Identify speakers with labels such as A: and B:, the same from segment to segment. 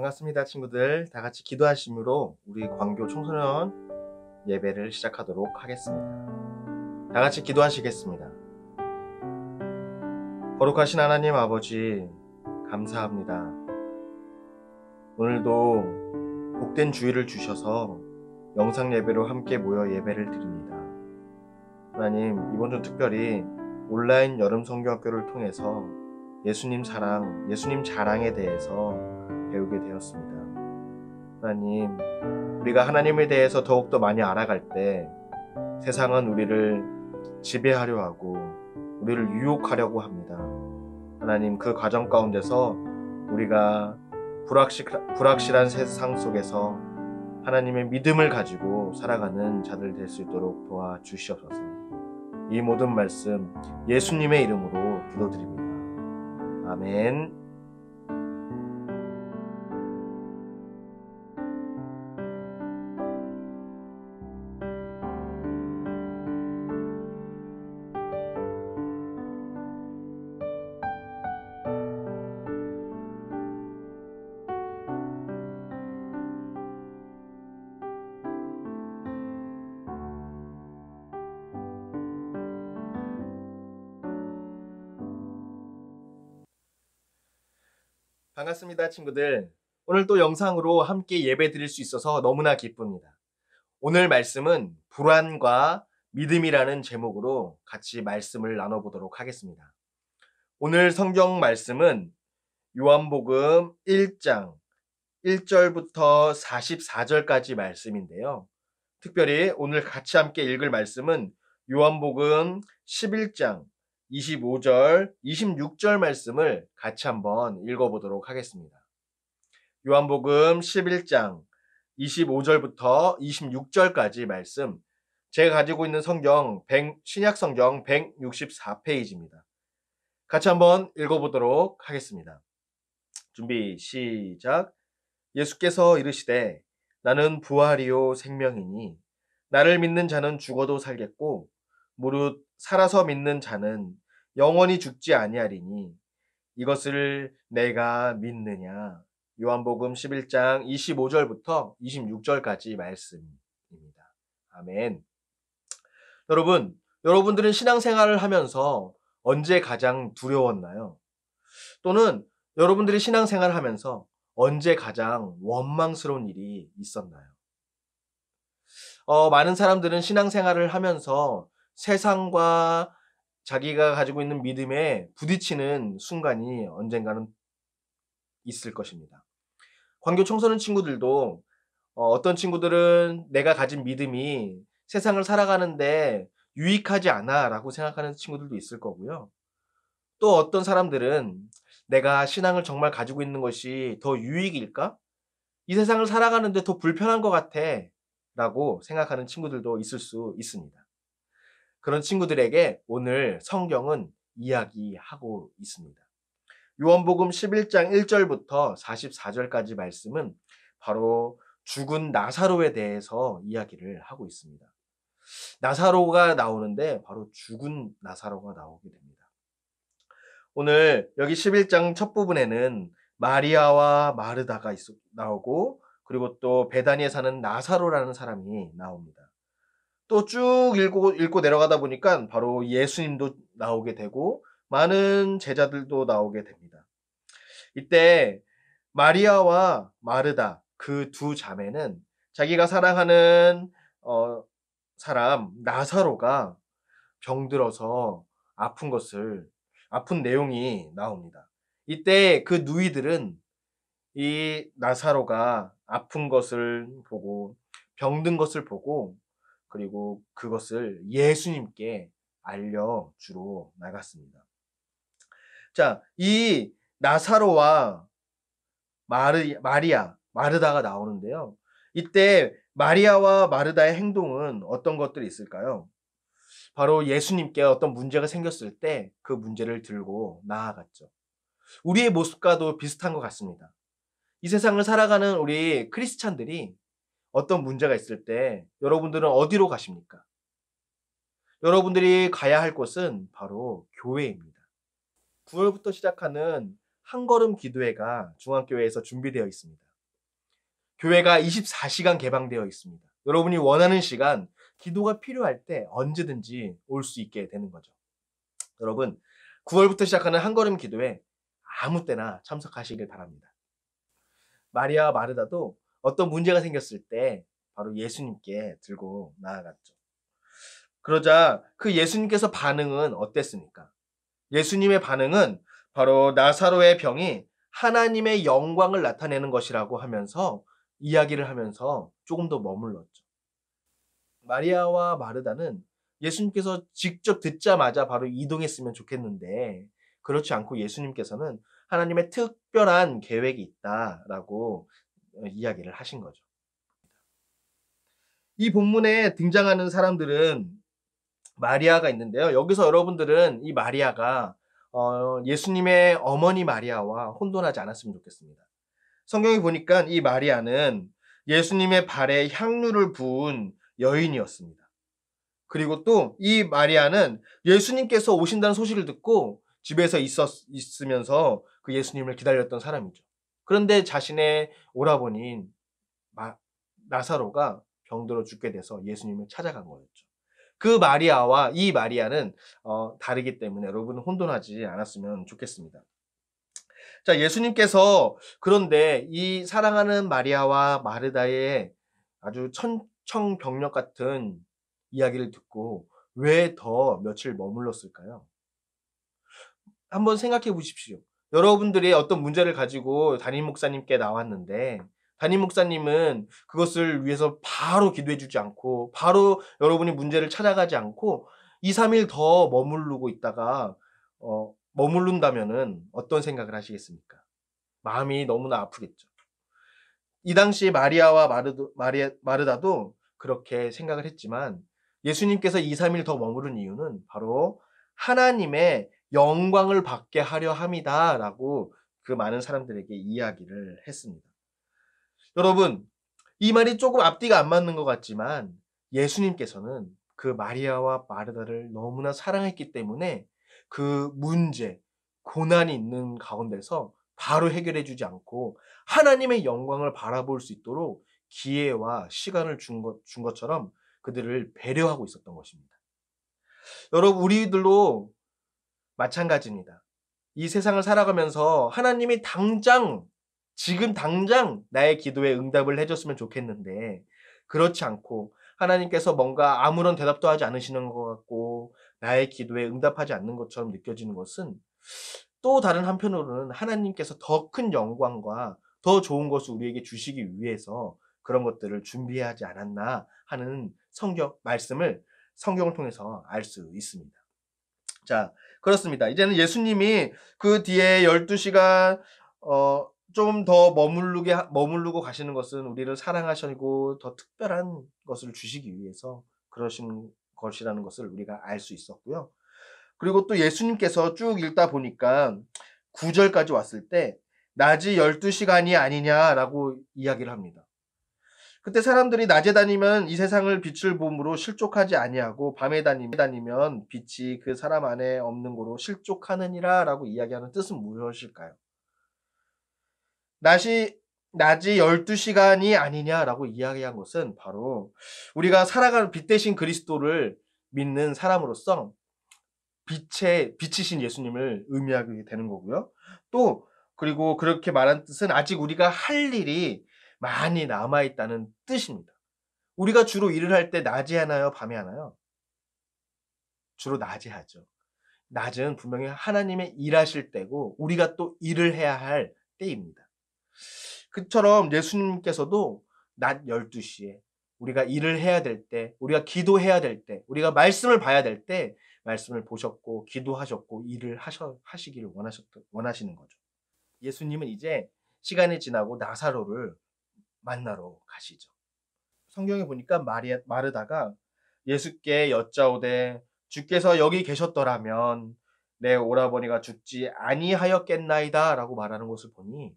A: 반갑습니다, 친구들. 다 같이 기도하심으로 우리 광교 청소년 예배를 시작하도록 하겠습니다. 다 같이 기도하시겠습니다. 거룩하신 하나님 아버지, 감사합니다. 오늘도 복된 주일을 주셔서 영상 예배로 함께 모여 예배를 드립니다. 하나님, 이번 주 특별히 온라인 여름 성경학교를 통해서 예수님 사랑, 예수님 자랑에 대해서 배우게 되었습니다. 하나님, 우리가 하나님에 대해서 더욱더 많이 알아갈 때 세상은 우리를 지배하려 하고 우리를 유혹하려고 합니다. 하나님, 그 과정 가운데서 우리가 불확실한 세상 속에서 하나님의 믿음을 가지고 살아가는 자들 될 수 있도록 도와주시옵소서. 이 모든 말씀 예수님의 이름으로 기도드립니다. 아멘. 반갑습니다, 친구들. 오늘 또 영상으로 함께 예배 드릴 수 있어서 너무나 기쁩니다. 오늘 말씀은 불안과 믿음이라는 제목으로 같이 말씀을 나눠보도록 하겠습니다. 오늘 성경 말씀은 요한복음 1장 1절부터 44절까지 말씀인데요. 특별히 오늘 같이 함께 읽을 말씀은 요한복음 11장 25절, 26절 말씀을 같이 한번 읽어보도록 하겠습니다. 요한복음 11장 25절부터 26절까지 말씀, 제가 가지고 있는 신약성경 164페이지입니다. 같이 한번 읽어보도록 하겠습니다. 준비, 시작. 예수께서 이르시되 나는 부활이요 생명이니 나를 믿는 자는 죽어도 살겠고 무릇 살아서 믿는 자는 영원히 죽지 아니하리니 이것을 내가 믿느냐. 요한복음 11장 25절부터 26절까지 말씀입니다. 아멘. 여러분들은 신앙생활을 하면서 언제 가장 두려웠나요? 또는 여러분들이 신앙생활을 하면서 언제 가장 원망스러운 일이 있었나요? 많은 사람들은 신앙생활을 하면서 세상과 자기가 가지고 있는 믿음에 부딪히는 순간이 언젠가는 있을 것입니다. 광교 청소년 친구들도 어떤 친구들은 내가 가진 믿음이 세상을 살아가는데 유익하지 않아 라고 생각하는 친구들도 있을 거고요. 또 어떤 사람들은 내가 신앙을 정말 가지고 있는 것이 더 유익일까? 이 세상을 살아가는데 더 불편한 것 같아 라고 생각하는 친구들도 있을 수 있습니다. 그런 친구들에게 오늘 성경은 이야기하고 있습니다. 요한복음 11장 1절부터 44절까지 말씀은 바로 죽은 나사로에 대해서 이야기를 하고 있습니다. 나사로가 나오는데 바로 죽은 나사로가 나오게 됩니다. 오늘 여기 11장 첫 부분에는 마리아와 마르다가 나오고 그리고 또 베다니에 사는 나사로라는 사람이 나옵니다. 또 쭉 읽고 내려가다 보니까 바로 예수님도 나오게 되고 많은 제자들도 나오게 됩니다. 이때 마리아와 마르다 그 두 자매는 자기가 사랑하는 사람 나사로가 병들어서 아픈 내용이 나옵니다. 이때 그 누이들은 이 나사로가 아픈 것을 보고 병든 것을 보고 그리고 그것을 예수님께 알려주러 나갔습니다. 자, 이 나사로와 마리아, 마르다가 나오는데요. 이때 마리아와 마르다의 행동은 어떤 것들이 있을까요? 바로 예수님께 어떤 문제가 생겼을 때 그 문제를 들고 나아갔죠. 우리의 모습과도 비슷한 것 같습니다. 이 세상을 살아가는 우리 크리스찬들이 어떤 문제가 있을 때 여러분들은 어디로 가십니까? 여러분들이 가야 할 곳은 바로 교회입니다. 9월부터 시작하는 한걸음 기도회가 중앙교회에서 준비되어 있습니다. 교회가 24시간 개방되어 있습니다. 여러분이 원하는 시간, 기도가 필요할 때 언제든지 올 수 있게 되는 거죠. 여러분, 9월부터 시작하는 한 걸음 기도에 아무 때나 참석하시길 바랍니다. 마리아와 마르다도 어떤 문제가 생겼을 때 바로 예수님께 들고 나아갔죠. 그러자 그 예수님께서 반응은 어땠습니까? 예수님의 반응은 바로 나사로의 병이 하나님의 영광을 나타내는 것이라고 하면서 이야기를 하면서 조금 더 머물렀죠. 마리아와 마르다는 예수님께서 직접 듣자마자 바로 이동했으면 좋겠는데 그렇지 않고 예수님께서는 하나님의 특별한 계획이 있다라고 이야기를 하신 거죠. 이 본문에 등장하는 사람들은 마리아가 있는데요. 여기서 여러분들은 이 마리아가 예수님의 어머니 마리아와 혼돈하지 않았으면 좋겠습니다. 성경에 보니까 이 마리아는 예수님의 발에 향유를 부은 여인이었습니다. 그리고 또 이 마리아는 예수님께서 오신다는 소식을 듣고 집에서 있으면서 그 예수님을 기다렸던 사람이죠. 그런데 자신의 오라버니인 나사로가 병들어 죽게 돼서 예수님을 찾아간 거였죠. 그 마리아와 이 마리아는 다르기 때문에 여러분 혼돈하지 않았으면 좋겠습니다. 자, 예수님께서 그런데 이 사랑하는 마리아와 마르다의 아주 천청병력 같은 이야기를 듣고 왜 더 며칠 머물렀을까요? 한번 생각해 보십시오. 여러분들이 어떤 문제를 가지고 담임 목사님께 나왔는데 담임 목사님은 그것을 위해서 바로 기도해 주지 않고 바로 여러분이 문제를 찾아가지 않고 2, 3일 더 머무르고 있다가 머무른다면은 어떤 생각을 하시겠습니까? 마음이 너무나 아프겠죠. 이 당시 마리아와 마르다도 그렇게 생각을 했지만 예수님께서 2, 3일 더 머무른 이유는 바로 하나님의 영광을 받게 하려 함이다라고 그 많은 사람들에게 이야기를 했습니다. 여러분, 이 말이 조금 앞뒤가 안 맞는 것 같지만 예수님께서는 그 마리아와 마르다를 너무나 사랑했기 때문에 그 문제, 고난이 있는 가운데서 바로 해결해 주지 않고 하나님의 영광을 바라볼 수 있도록 기회와 시간을 준 것처럼 그들을 배려하고 있었던 것입니다. 여러분, 우리들도 마찬가지입니다. 이 세상을 살아가면서 하나님이 지금 당장 나의 기도에 응답을 해줬으면 좋겠는데, 그렇지 않고 하나님께서 뭔가 아무런 대답도 하지 않으시는 것 같고, 나의 기도에 응답하지 않는 것처럼 느껴지는 것은 또 다른 한편으로는 하나님께서 더 큰 영광과 더 좋은 것을 우리에게 주시기 위해서 그런 것들을 준비하지 않았나 하는 말씀을 성경을 통해서 알 수 있습니다. 자, 그렇습니다. 이제는 예수님이 그 뒤에 12시간 좀 더 머무르고 가시는 것은 우리를 사랑하시고 더 특별한 것을 주시기 위해서 그러신 것이라는 것을 우리가 알 수 있었고요. 그리고 또 예수님께서 쭉 읽다 보니까 9절까지 왔을 때 낮이 12시간이 아니냐라고 이야기를 합니다. 그때 사람들이 낮에 다니면 이 세상을 빛을 봄으로 실족하지 아니하고 밤에 다니면 빛이 그 사람 안에 없는 고로 실족하느니라 라고 이야기하는 뜻은 무엇일까요? 낮이 12시간이 아니냐라고 이야기한 것은 바로 우리가 살아가는 빛 대신 그리스도를 믿는 사람으로서 빛이신 예수님을 의미하게 되는 거고요. 또 그리고 그렇게 말한 뜻은 아직 우리가 할 일이 많이 남아있다는 뜻입니다. 우리가 주로 일을 할 때 낮에 하나요? 밤에 하나요? 주로 낮에 하죠. 낮은 분명히 하나님의 일하실 때고 우리가 또 일을 해야 할 때입니다. 그처럼 예수님께서도 낮 12시에 우리가 일을 해야 될 때, 우리가 기도해야 될 때, 우리가 말씀을 봐야 될 때 말씀을 보셨고 기도하셨고 일을 하시기를 원하시는 거죠. 예수님은 이제 시간이 지나고 나사로를 만나러 가시죠. 성경에 보니까 마르다가 예수께 여짜오되 주께서 여기 계셨더라면 내 오라버니가 죽지 아니하였겠나이다 라고 말하는 것을 보니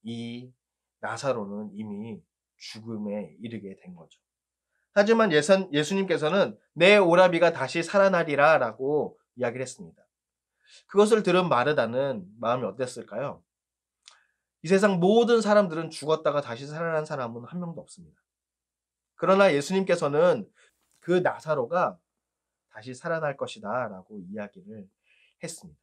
A: 이 나사로는 이미 죽음에 이르게 된 거죠. 하지만 예수님께서는 내 오라비가 다시 살아나리라 라고 이야기를 했습니다. 그것을 들은 마르다는 마음이 어땠을까요? 이 세상 모든 사람들은 죽었다가 다시 살아난 사람은 한 명도 없습니다. 그러나 예수님께서는 그 나사로가 다시 살아날 것이다 라고 이야기를 했습니다.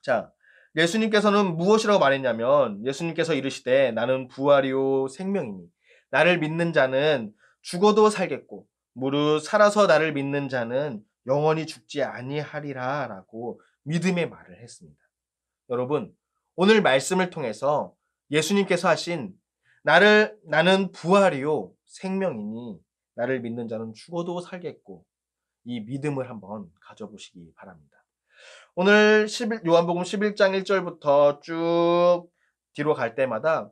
A: 자, 예수님께서는 무엇이라고 말했냐면 예수님께서 이르시되 나는 부활이요 생명이니 나를 믿는 자는 죽어도 살겠고 무릇 살아서 나를 믿는 자는 영원히 죽지 아니하리라 라고 믿음의 말을 했습니다. 여러분, 오늘 말씀을 통해서 예수님께서 하신 나는 부활이요 생명이니 나를 믿는 자는 죽어도 살겠고 이 믿음을 한번 가져보시기 바랍니다. 오늘 요한복음 11장 1절부터 쭉 뒤로 갈 때마다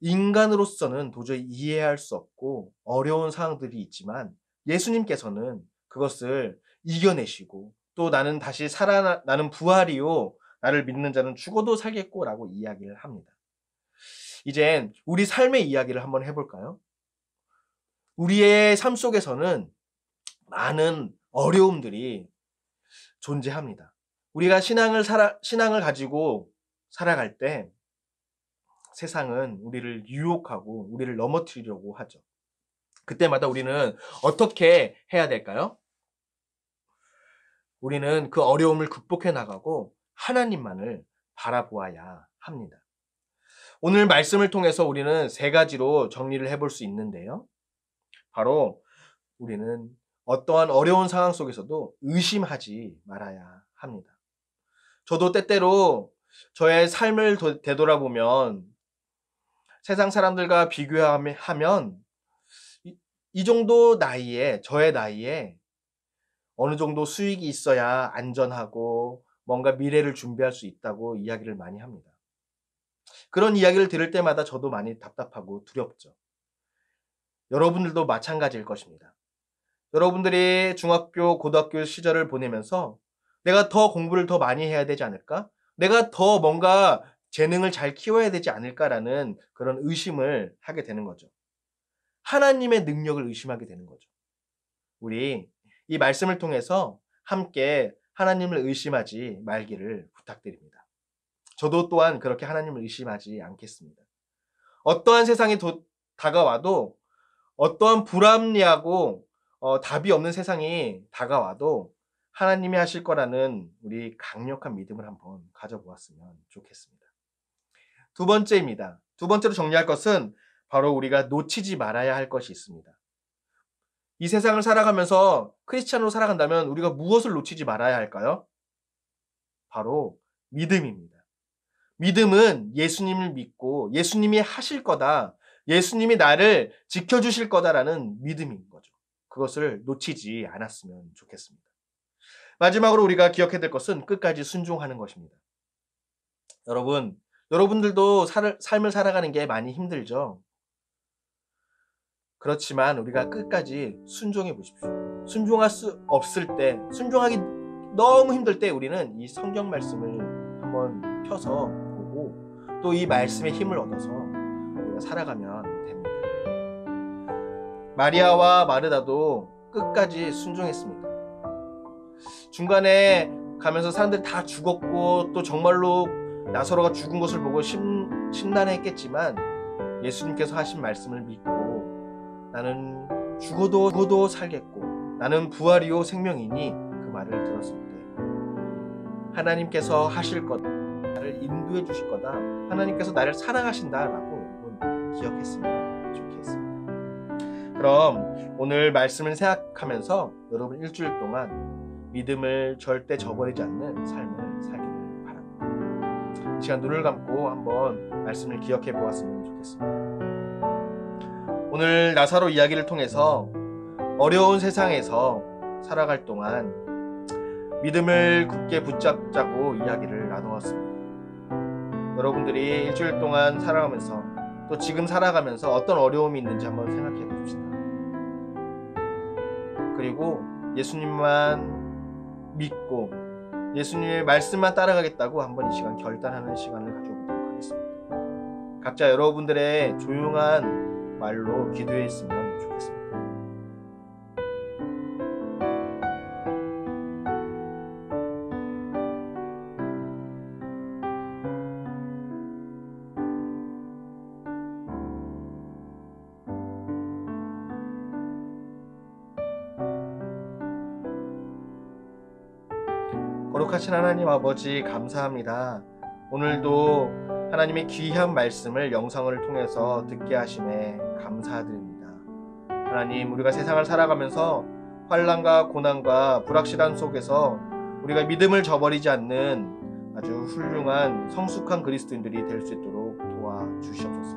A: 인간으로서는 도저히 이해할 수 없고 어려운 상황들이 있지만 예수님께서는 그것을 이겨내시고 또 나는 부활이요 나를 믿는 자는 죽어도 살겠고 라고 이야기를 합니다. 이젠 우리 삶의 이야기를 한번 해볼까요? 우리의 삶 속에서는 많은 어려움들이 존재합니다. 우리가 신앙을 가지고 살아갈 때 세상은 우리를 유혹하고 우리를 넘어뜨리려고 하죠. 그때마다 우리는 어떻게 해야 될까요? 우리는 그 어려움을 극복해 나가고 하나님만을 바라보아야 합니다. 오늘 말씀을 통해서 우리는 세 가지로 정리를 해볼 수 있는데요. 바로 우리는 어떠한 어려운 상황 속에서도 의심하지 말아야 합니다. 저도 때때로 저의 삶을 되돌아보면 세상 사람들과 비교하면 이 정도 나이에, 저의 나이에 어느 정도 수익이 있어야 안전하고 뭔가 미래를 준비할 수 있다고 이야기를 많이 합니다. 그런 이야기를 들을 때마다 저도 많이 답답하고 두렵죠. 여러분들도 마찬가지일 것입니다. 여러분들이 중학교, 고등학교 시절을 보내면서 내가 더 공부를 더 많이 해야 되지 않을까? 내가 더 뭔가 재능을 잘 키워야 되지 않을까라는 그런 의심을 하게 되는 거죠. 하나님의 능력을 의심하게 되는 거죠. 우리 이 말씀을 통해서 함께 하나님을 의심하지 말기를 부탁드립니다. 저도 또한 그렇게 하나님을 의심하지 않겠습니다. 어떠한 세상이 다가와도 어떠한 불합리하고 답이 없는 세상이 다가와도 하나님이 하실 거라는 우리 강력한 믿음을 한번 가져보았으면 좋겠습니다. 두 번째입니다. 두 번째로 정리할 것은 바로 우리가 놓치지 말아야 할 것이 있습니다. 이 세상을 살아가면서 크리스찬으로 살아간다면 우리가 무엇을 놓치지 말아야 할까요? 바로 믿음입니다. 믿음은 예수님을 믿고 예수님이 하실 거다. 예수님이 나를 지켜주실 거다라는 믿음인 거죠. 그것을 놓치지 않았으면 좋겠습니다. 마지막으로 우리가 기억해야 될 것은 끝까지 순종하는 것입니다. 여러분들도 삶을 살아가는 게 많이 힘들죠. 그렇지만 우리가 끝까지 순종해 보십시오. 순종할 수 없을 때, 순종하기 너무 힘들 때 우리는 이 성경 말씀을 한번 펴서 보고 또 이 말씀의 힘을 얻어서 우리가 살아가면 됩니다. 마리아와 마르다도 끝까지 순종했습니다. 중간에 가면서 사람들이 다 죽었고 또 정말로 나사로가 죽은 것을 보고 심란했겠지만 예수님께서 하신 말씀을 믿고 나는 죽어도 살겠고 나는 부활이요 생명이니 그 말을 들었을 때 하나님께서 하실 거다. 나를 인도해 주실 거다. 하나님께서 나를 사랑하신다라고 여러분 기억했으면 좋겠습니다. 그럼 오늘 말씀을 생각하면서 여러분 일주일 동안 믿음을 절대 저버리지 않는 삶을 살기를 바랍니다. 이 시간 눈을 감고 한번 말씀을 기억해 보았으면 좋겠습니다. 오늘 나사로 이야기를 통해서 어려운 세상에서 살아갈 동안 믿음을 굳게 붙잡자고 이야기를 나누었습니다. 여러분들이 일주일 동안 살아가면서 또 지금 살아가면서 어떤 어려움이 있는지 한번 생각해 봅시다. 그리고 예수님만 믿고 예수님의 말씀만 따라가겠다고 한번 이 시간 결단하는 시간을 가져보도록 하겠습니다. 각자 여러분들의 조용한 말로 기도했으면 좋겠습니다. 거룩하신 하나님 아버지 감사합니다. 오늘도 하나님의 귀한 말씀을 영상을 통해서 듣게 하심에 감사드립니다. 하나님, 우리가 세상을 살아가면서 환난과 고난과 불확실한 속에서 우리가 믿음을 저버리지 않는 아주 훌륭한 성숙한 그리스도인들이 될 수 있도록 도와주시옵소서.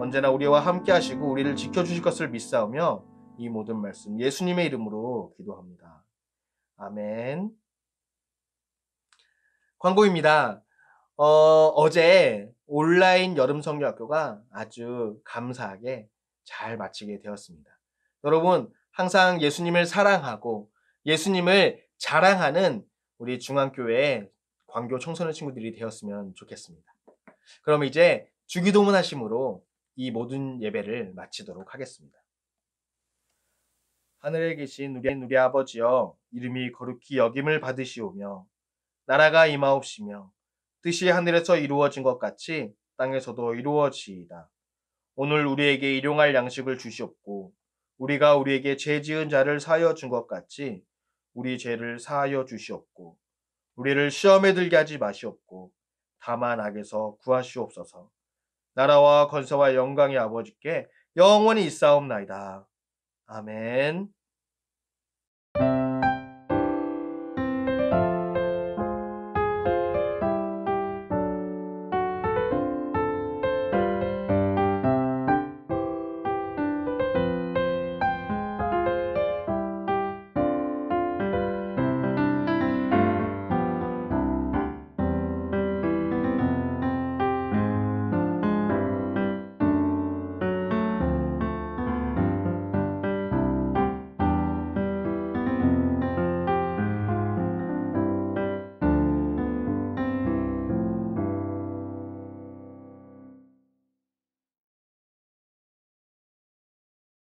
A: 언제나 우리와 함께 하시고 우리를 지켜주실 것을 믿사오며 이 모든 말씀 예수님의 이름으로 기도합니다. 아멘. 광고입니다. 어제 온라인 여름성경학교가 아주 감사하게 잘 마치게 되었습니다. 여러분, 항상 예수님을 사랑하고 예수님을 자랑하는 우리 중앙교회 광교 청소년 친구들이 되었으면 좋겠습니다. 그럼 이제 주기도문 하심으로 이 모든 예배를 마치도록 하겠습니다. 하늘에 계신 우리 아버지여, 이름이 거룩히 여김을 받으시오며 나라가 임하옵시며 뜻이 하늘에서 이루어진 것 같이 땅에서도 이루어지이다. 오늘 우리에게 일용할 양식을 주시옵고 우리가 우리에게 죄 지은 자를 사하여 준 것 같이 우리 죄를 사하여 주시옵고 우리를 시험에 들게 하지 마시옵고 다만 악에서 구하시옵소서. 나라와 권세와 영광의 아버지께 영원히 있사옵나이다. 아멘.